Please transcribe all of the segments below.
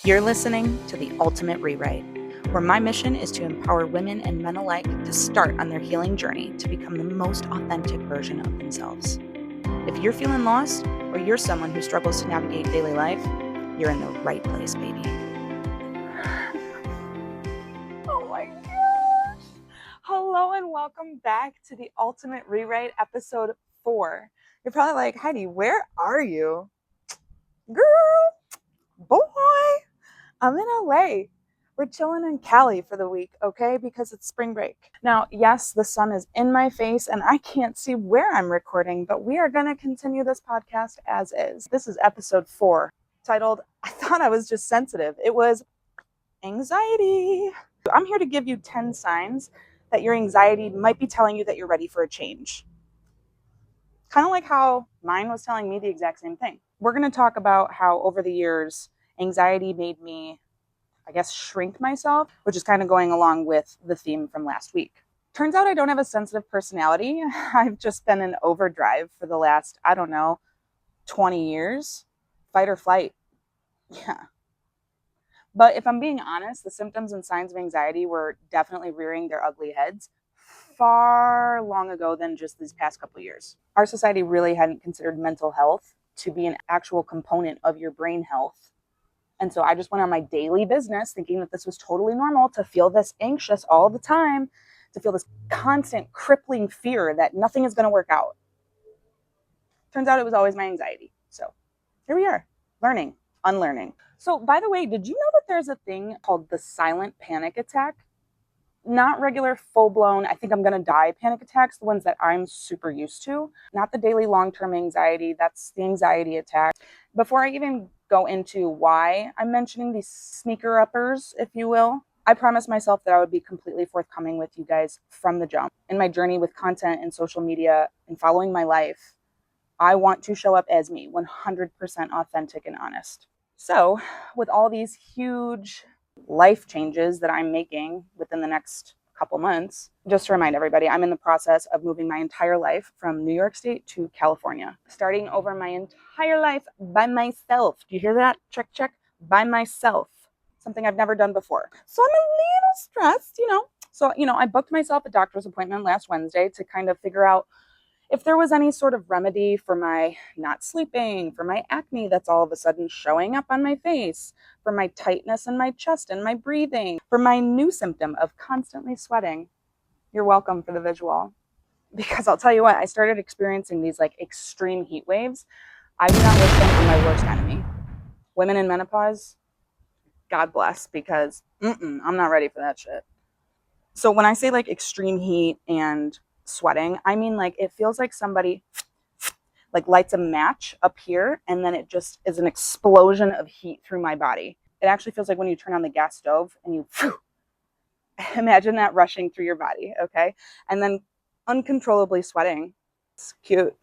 You're listening to The Ultimate Rewrite, where my mission is to empower women and men alike to start on their healing journey to become the most authentic version of themselves. If you're feeling lost, or you're someone who struggles to navigate daily life, you're in the right place, baby. Oh my gosh! Hello and welcome back to The Ultimate Rewrite, episode 4. You're probably like, Heidi, where are you? Girl, boy, I'm in LA. We're chilling in Cali for the week, okay? Because it's spring break. Now, yes, the sun is in my face and I can't see where I'm recording, but we are going to continue this podcast as is. This is episode 4, titled, I Thought I Was Just Sensitive. It was anxiety. I'm here to give you 10 signs that your anxiety might be telling you that you're ready for a change. Kind of like how mine was telling me the exact same thing. We're going to talk about how over the years, anxiety made me, I guess, shrink myself, which is kind of going along with the theme from last week. Turns out I don't have a sensitive personality. I've just been in overdrive for the last, 20 years. Fight or flight. Yeah. But if I'm being honest, the symptoms and signs of anxiety were definitely rearing their ugly heads far long ago than just these past couple years. Our society really hadn't considered mental health to be an actual component of your brain health. And so I just went on my daily business thinking that this was totally normal to feel this anxious all the time, to feel this constant crippling fear that nothing is going to work out. Turns out it was always my anxiety. So here we are, learning, unlearning. So by the way, did you know that there's a thing called the silent panic attack? Not regular full-blown, I think I'm going to die panic attacks, the ones that I'm super used to. Not the daily long-term anxiety, that's the anxiety attack. Before I even go into why I'm mentioning these sneaker-uppers, if you will, I promised myself that I would be completely forthcoming with you guys from the jump. In my journey with content and social media and following my life, I want to show up as me, 100% authentic and honest. So, with all these huge life changes that I'm making within the next couple months, just to remind everybody, I'm in the process of moving my entire life from New York State to California, starting over my entire life by myself. Do you hear that? Check, check. By myself. Something I've never done before. So I'm a little stressed, So, I booked myself a doctor's appointment last Wednesday to kind of figure out if there was any sort of remedy for my not sleeping, for my acne that's all of a sudden showing up on my face, for my tightness in my chest and my breathing, for my new symptom of constantly sweating. You're welcome for the visual. Because I'll tell you what, I started experiencing these extreme heat waves. I do not wish them on my worst enemy. Women in menopause, God bless, because I'm not ready for that shit. So when I say extreme heat and sweating, I mean it feels like somebody lights a match up here and then it just is an explosion of heat through my body. It actually feels like when you turn on the gas stove and you imagine that rushing through your body, okay? And then uncontrollably sweating. It's cute.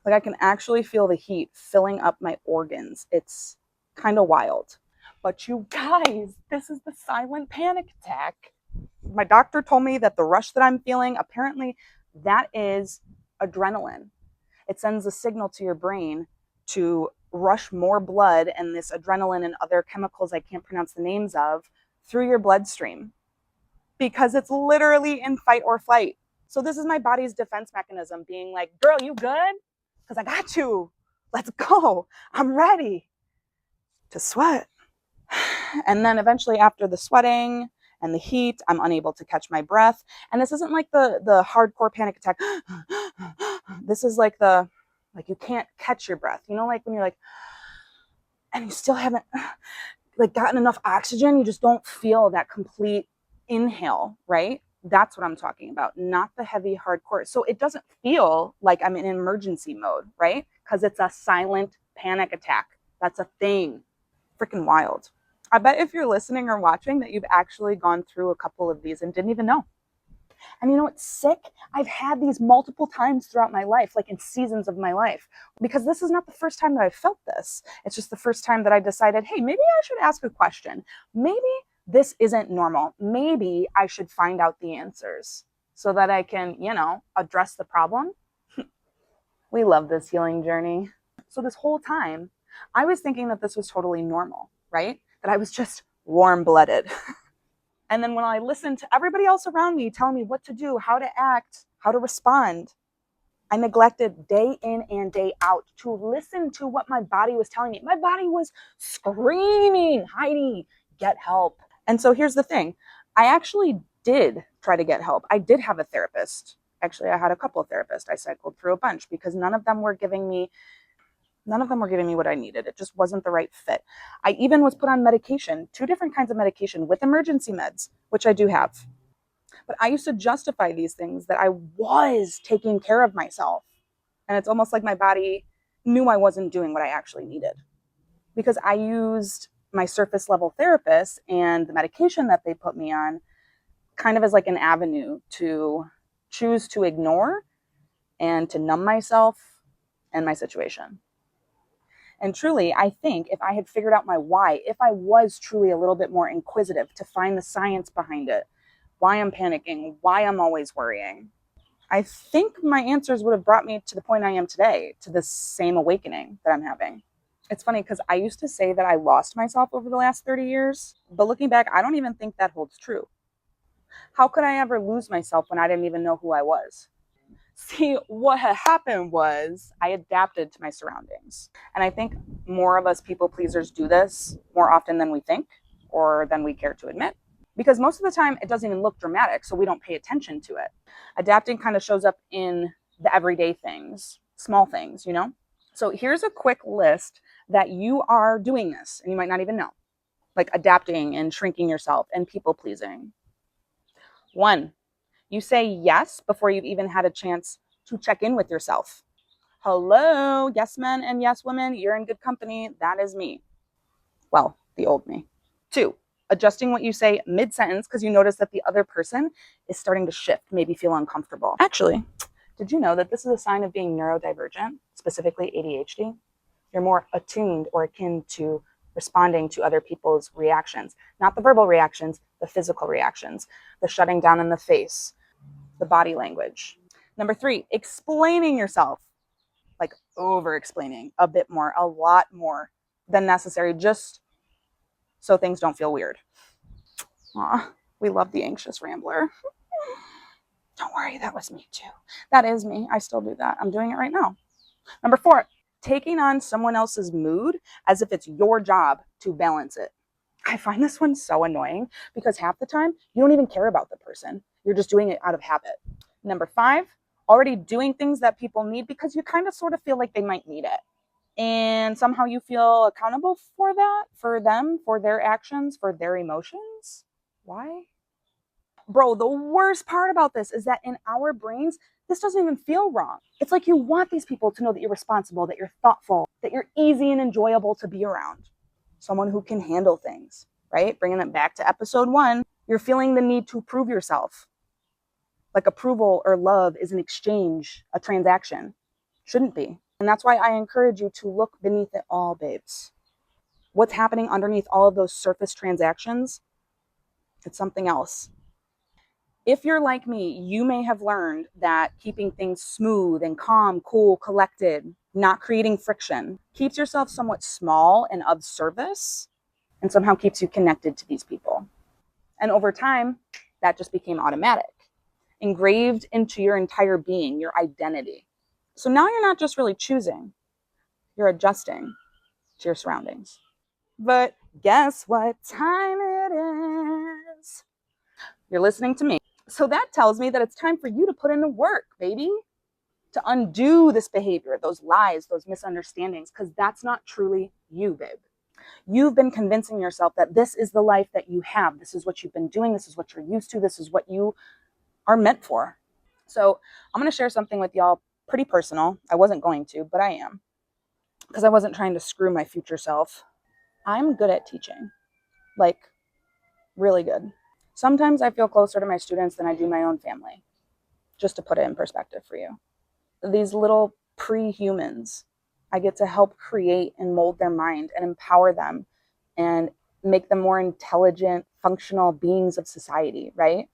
I can actually feel the heat filling up my organs. It's kind of wild. But you guys, this is the silent panic attack. My doctor told me that the rush that I'm feeling, apparently that is adrenaline. It sends a signal to your brain to rush more blood and this adrenaline and other chemicals I can't pronounce the names of through your bloodstream because it's literally in fight or flight. So this is my body's defense mechanism being like, girl, you good? Because I got you. Let's go. I'm ready to sweat. And then eventually after the sweating and the heat, I'm unable to catch my breath. And this isn't like the hardcore panic attack. This is you can't catch your breath. When you're and you still haven't gotten enough oxygen, you just don't feel that complete inhale, right? That's what I'm talking about, not the heavy hardcore. So it doesn't feel like I'm in emergency mode, right? Because it's a silent panic attack. That's a thing. Freaking wild. I bet if you're listening or watching that you've actually gone through a couple of these and didn't even know. And you know what's sick? I've had these multiple times throughout my life, in seasons of my life, because this is not the first time that I've felt this. It's just the first time that I decided, hey, maybe I should ask a question. Maybe this isn't normal. Maybe I should find out the answers so that I can, address the problem. We love this healing journey. So this whole time, I was thinking that this was totally normal, right? that I was just warm-blooded. And then when I listened to everybody else around me telling me what to do, how to act, how to respond, I neglected day in and day out to listen to what my body was telling me. My body was screaming, Heidi, get help. And so here's the thing. I actually did try to get help. I did have a therapist. Actually, I had a couple of therapists. I cycled through a bunch because none of them were giving me what I needed. It just wasn't the right fit. I even was put on medication, 2 different kinds of medication with emergency meds, which I do have. But I used to justify these things that I was taking care of myself. And it's almost like my body knew I wasn't doing what I actually needed. Because I used my surface level therapist and the medication that they put me on kind of as like an avenue to choose to ignore and to numb myself and my situation. And truly, I think if I had figured out my why, if I was truly a little bit more inquisitive to find the science behind it, why I'm panicking, why I'm always worrying, I think my answers would have brought me to the point I am today, to this same awakening that I'm having. It's funny because I used to say that I lost myself over the last 30 years, but looking back, I don't even think that holds true. How could I ever lose myself when I didn't even know who I was? See, what had happened was I adapted to my surroundings. And I think more of us people pleasers do this more often than we think or than we care to admit. Because most of the time it doesn't even look dramatic, so we don't pay attention to it. Adapting kind of shows up in the everyday things, small things, you know? So here's a quick list that you are doing this, and you might not even know, like adapting and shrinking yourself and people pleasing. 1, you say yes before you've even had a chance to check in with yourself. Hello, yes men and yes women, you're in good company. That is me. Well, the old me. 2, adjusting what you say mid-sentence because you notice that the other person is starting to shift, maybe feel uncomfortable. Actually, did you know that this is a sign of being neurodivergent, specifically ADHD? You're more attuned or akin to responding to other people's reactions, not the verbal reactions, the physical reactions, the shutting down in the face, the body language. Number 3, explaining yourself, like over explaining a bit more, a lot more than necessary, just so things don't feel weird. Aw, we love the anxious rambler. Don't worry, that was me too. That is me. I still do that. I'm doing it right now. Number 4, taking on someone else's mood as if it's your job to balance it. I find this one so annoying because half the time you don't even care about the person. You're just doing it out of habit. Number 5, already doing things that people need because you kind of sort of feel like they might need it. And somehow you feel accountable for that, for them, for their actions, for their emotions. Why? Bro, the worst part about this is that in our brains, this doesn't even feel wrong. It's like you want these people to know that you're responsible, that you're thoughtful, that you're easy and enjoyable to be around. Someone who can handle things, right? Bringing it back to episode 1, you're feeling the need to prove yourself. Like approval or love is an exchange, a transaction. Shouldn't be. And that's why I encourage you to look beneath it all, babes. What's happening underneath all of those surface transactions? It's something else. If you're like me, you may have learned that keeping things smooth and calm, cool, collected, not creating friction, keeps yourself somewhat small and of service, and somehow keeps you connected to these people. And over time, that just became automatic, engraved into your entire being, your identity. So now you're not just really choosing, you're adjusting to your surroundings. But guess what time it is? You're listening to me. So that tells me that it's time for you to put in the work, baby, to undo this behavior, those lies, those misunderstandings, because that's not truly you, babe. You've been convincing yourself that this is the life that you have. This is what you've been doing. This is what you're used to. This is what you are meant for. So I'm going to share something with y'all pretty personal. I wasn't going to, but I am, because I wasn't trying to screw my future self. I'm good at teaching, like really good. Sometimes I feel closer to my students than I do my own family, just to put it in perspective for you. These little pre-humans, I get to help create and mold their mind and empower them and make them more intelligent, functional beings of society, right?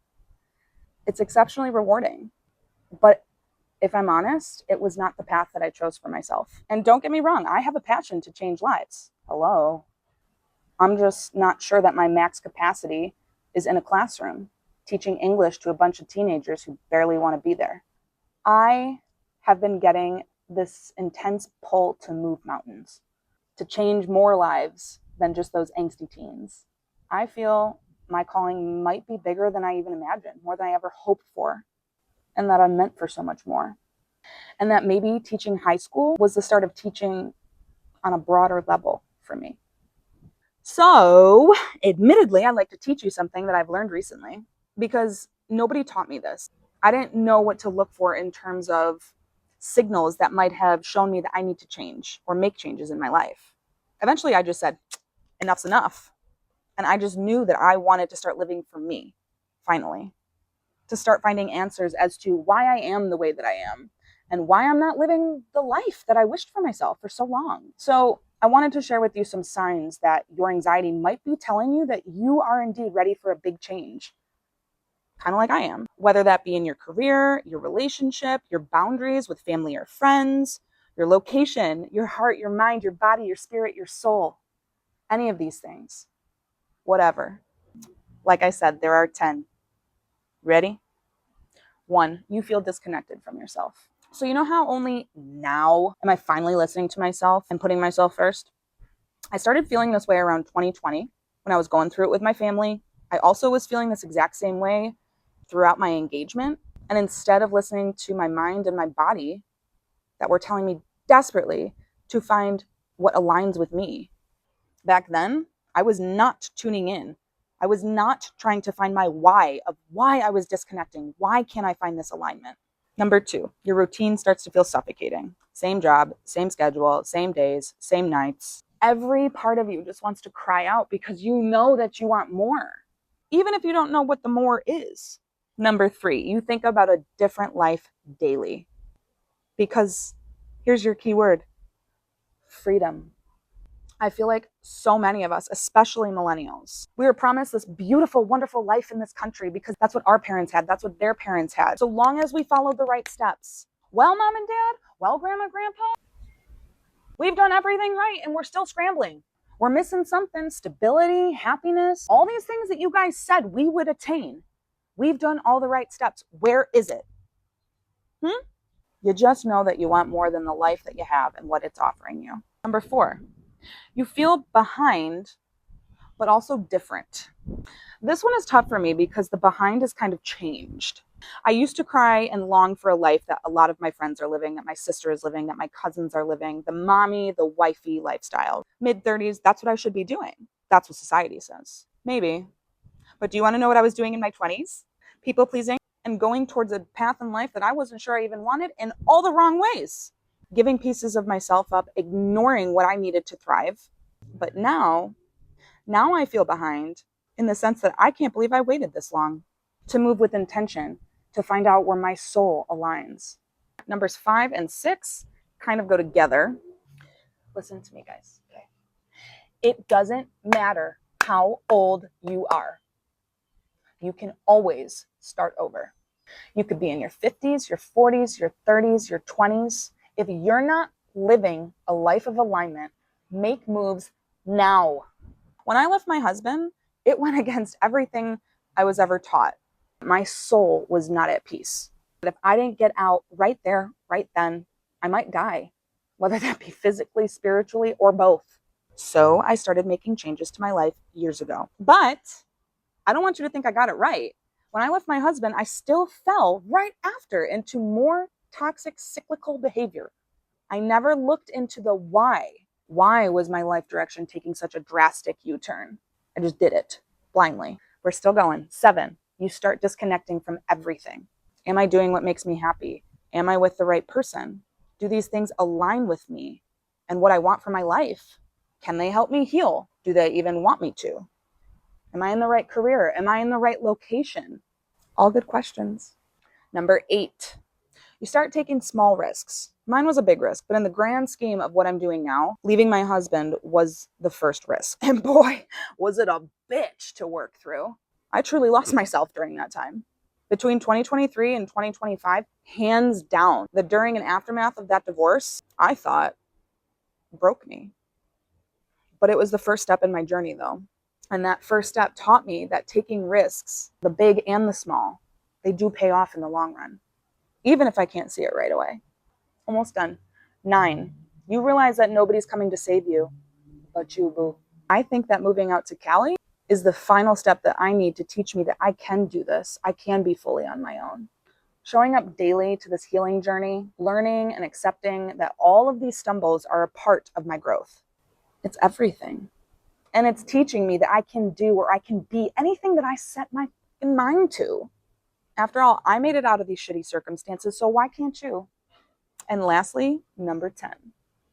It's exceptionally rewarding. But if I'm honest, it was not the path that I chose for myself. And don't get me wrong, I have a passion to change lives. Hello. I'm just not sure that my max capacity is in a classroom teaching English to a bunch of teenagers who barely want to be there. I have been getting this intense pull to move mountains, to change more lives than just those angsty teens. I feel my calling might be bigger than I even imagined, more than I ever hoped for, and that I'm meant for so much more. And that maybe teaching high school was the start of teaching on a broader level for me. So, admittedly, I'd like to teach you something that I've learned recently because nobody taught me this. I didn't know what to look for in terms of signals that might have shown me that I need to change or make changes in my life. Eventually, I just said, enough's enough. And I just knew that I wanted to start living for me, finally, to start finding answers as to why I am the way that I am and why I'm not living the life that I wished for myself for so long. So I wanted to share with you some signs that your anxiety might be telling you that you are indeed ready for a big change, kind of like I am, whether that be in your career, your relationship, your boundaries with family or friends, your location, your heart, your mind, your body, your spirit, your soul, any of these things, whatever. Like I said, there are 10. Ready? 1, you feel disconnected from yourself. So you know how only now am I finally listening to myself and putting myself first? I started feeling this way around 2020 when I was going through it with my family. I also was feeling this exact same way throughout my engagement. And instead of listening to my mind and my body that were telling me desperately to find what aligns with me, back then, I was not tuning in. I was not trying to find my why of why I was disconnecting. Why can't I find this alignment? Number 2, your routine starts to feel suffocating. Same job, same schedule, same days, same nights. Every part of you just wants to cry out because you know that you want more, even if you don't know what the more is. Number 3, you think about a different life daily. Because here's your key word: freedom. I feel like so many of us, especially millennials, we were promised this beautiful, wonderful life in this country because that's what our parents had. That's what their parents had. So long as we followed the right steps. Well, mom and dad, well, grandma, grandpa, we've done everything right and we're still scrambling. We're missing something: stability, happiness, all these things that you guys said we would attain. We've done all the right steps. Where is it? You just know that you want more than the life that you have and what it's offering you. Number 4, you feel behind, but also different. This one is tough for me because the behind has kind of changed. I used to cry and long for a life that a lot of my friends are living, that my sister is living, that my cousins are living, the mommy, the wifey lifestyle. Mid-30s, that's what I should be doing. That's what society says. Maybe. But do you want to know what I was doing in my 20s? People pleasing and going towards a path in life that I wasn't sure I even wanted in all the wrong ways. Giving pieces of myself up, ignoring what I needed to thrive. But now I feel behind in the sense that I can't believe I waited this long to move with intention, to find out where my soul aligns. Numbers 5 and 6 kind of go together. Listen to me, guys. Okay. It doesn't matter how old you are. You can always start over. You could be in your 50s, your 40s, your 30s, your 20s. If you're not living a life of alignment, make moves now. When I left my husband, it went against everything I was ever taught. My soul was not at peace. But if I didn't get out right there, right then, I might die, whether that be physically, spiritually, or both. So I started making changes to my life years ago. But I don't want you to think I got it right. When I left my husband, I still fell right after into more toxic, cyclical behavior. I never looked into the why. Why was my life direction taking such a drastic U-turn? I just did it blindly. We're still going. 7, you start disconnecting from everything. Am I doing what makes me happy? Am I with the right person? Do these things align with me and what I want for my life? Can they help me heal? Do they even want me to? Am I in the right career? Am I in the right location? All good questions. Number 8, you start taking small risks. Mine was a big risk, but in the grand scheme of what I'm doing now, leaving my husband was the first risk. And boy, was it a bitch to work through. I truly lost myself during that time. Between 2023 and 2025, hands down, the during and aftermath of that divorce, I thought broke me. But it was the first step in my journey though. And that first step taught me that taking risks, the big and the small, they do pay off in the long run, even if I can't see it right away. Almost done. 9, you realize that nobody's coming to save you but you, boo. I think that moving out to Cali is the final step that I need to teach me that I can do this. I can be fully on my own. Showing up daily to this healing journey, learning and accepting that all of these stumbles are a part of my growth. It's everything. And it's teaching me that I can do or I can be anything that I set my mind to. After all, I made it out of these shitty circumstances, so why can't you? And lastly, number 10.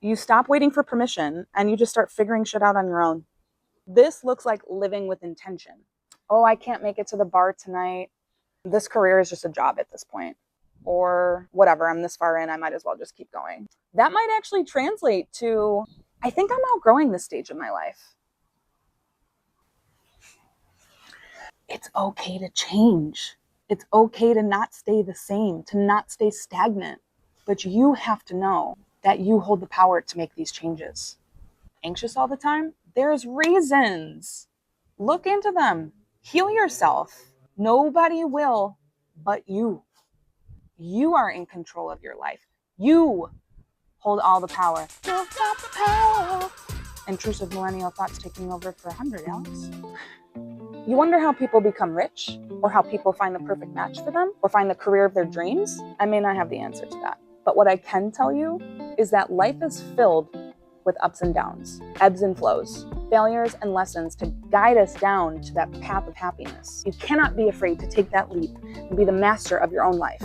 You stop waiting for permission and you just start figuring shit out on your own. This looks like living with intention. Oh, I can't make it to the bar tonight. This career is just a job at this point. Or whatever, I'm this far in, I might as well just keep going. That might actually translate to, I think I'm outgrowing this stage of my life. It's okay to change. It's okay to not stay the same, to not stay stagnant. But you have to know that you hold the power to make these changes. Anxious all the time? There's reasons. Look into them. Heal yourself. Nobody will but you. You are in control of your life. You hold all the power. You got the power. Intrusive millennial thoughts taking over for 100, Alex. You wonder how people become rich, or how people find the perfect match for them, or find the career of their dreams? I may not have the answer to that. But what I can tell you is that life is filled with ups and downs, ebbs and flows, failures and lessons to guide us down to that path of happiness. You cannot be afraid to take that leap and be the master of your own life.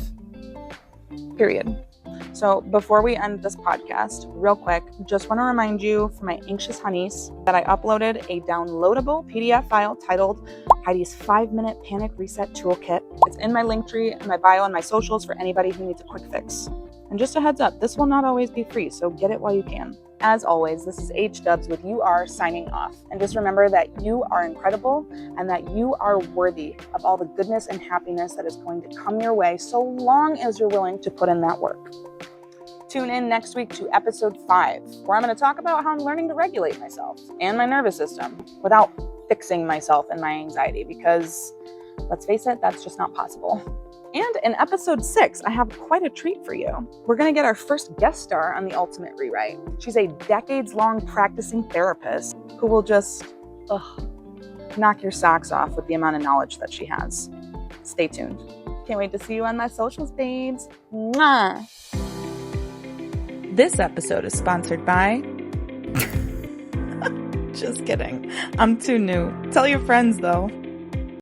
Period. So before we end this podcast, real quick, just want to remind you for my anxious honeys that I uploaded a downloadable PDF file titled Heidi's 5-Minute Panic Reset Toolkit. It's in my link tree and my bio and my socials for anybody who needs a quick fix. And just a heads up, this will not always be free, so get it while you can. As always, this is H-Dubs with You Are signing off. And just remember that you are incredible and that you are worthy of all the goodness and happiness that is going to come your way so long as you're willing to put in that work. Tune in next week to episode 5, where I'm going to talk about how I'm learning to regulate myself and my nervous system without fixing myself and my anxiety, because let's face it, that's just not possible. And in episode 6, I have quite a treat for you. We're going to get our first guest star on The Ultimate Rewrite. She's a decades-long practicing therapist who will just knock your socks off with the amount of knowledge that she has. Stay tuned. Can't wait to see you on my socials, babes. Mwah! This episode is sponsored by... Just kidding. I'm too new. Tell your friends, though.